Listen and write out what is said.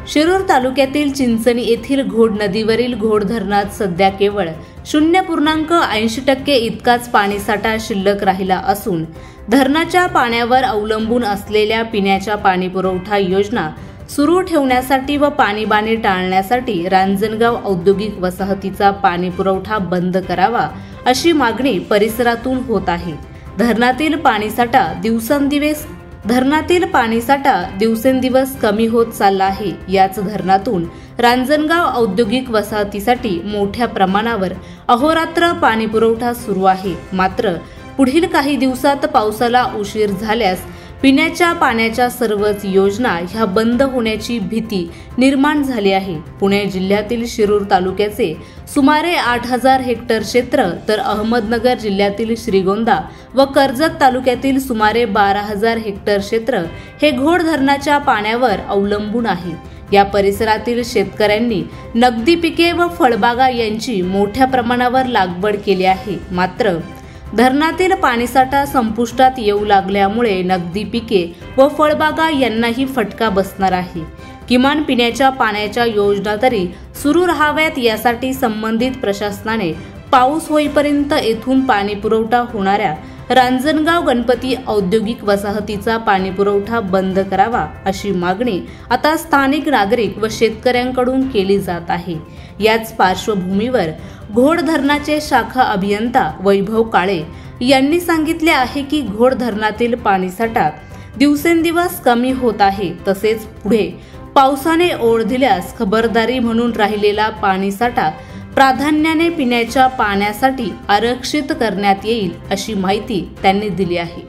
शिरूर तालुक्यातील चिंचणी येथील घोड नदीवरील घोड धरणात सध्या केवळ 0.80% इतकाच पाणीसाठा शिल्लक राहिला असून धरणाच्या पाण्यावर अवलंबून असलेल्या पिण्याच्या पाणीपुरवठा योजना सुरू ठेवण्यासाठी व पाणीबाणी टाळण्यासाठी रांजणगाव औद्योगिक वसाहतीचा पाणीपुरवठा बंद करावा अशी मागणी परिसरातून होत आहे। धरणातील पाणीसाठा दिवसेंदिवस कमी होत चालला आहे। याच धरणातून रांजणगाव औद्योगिक वसाहतीसाठी मोठ्या प्रमाणावर अहोरात्र पाणीपुरवठा सुरू आहे। मात्र पुढील काही दिवसात पावसाला उशीर झाल्यास पिण्याच्या पाण्याच्या सर्वच योजना ह्या बंद होण्याची भीती निर्माण झाली आहे। पुणे जिल्ह्यातील शिरूर तालुक्याचे सुमारे 8000 हेक्टर क्षेत्र तर अहमदनगर जिल्ह्यातील श्रीगोंदा व कर्जत तालुक्यातील सुमारे 12000 हेक्टर क्षेत्र हे घोड धरणाच्या पाण्यावर अवलंबून आहे। या परिसरातील शेतकऱ्यांनी नगदी पिके व फळबागा यांची मोठ्या प्रमाणावर लागवड केली आहे। मात्र धरणातील पाणीसाठा संपुष्टात येऊ लागल्यामुळे नगदी पिके व फळबागा यांनाही फटका बसणार आहे। किमान पिण्याच्या पाण्याच्या योजना तरी सुरू राहाव्यात यासाठी संबंधित प्रशासनाने पाऊस होईपर्यंत येथून पाणीपुरवठा होणाऱ्या रांजणगाव गणपती औद्योगिक वसाहतीचा पाणीपुरवठा बंद करावा अशी मागणी आता स्थानिक नागरिक व शेतकऱ्यांकडून केली जात आहे। याच पार्श्वभूमीवर घोड धरणाचे शाखा अभियंता वैभव काळे यांनी सांगितले आहे की घोड धरणातील पाणीसाठा दिवसेंदिवस कमी होत आहे। तसेच पुढे पावसाने ओढ दिल्यास खबरदारी म्हणून राहिलेला पाणीसाठा प्राधान्याने पिण्याच्या पाण्यासाठी आरक्षित करण्यात येईल अशी माहिती त्यांनी दिली आहे।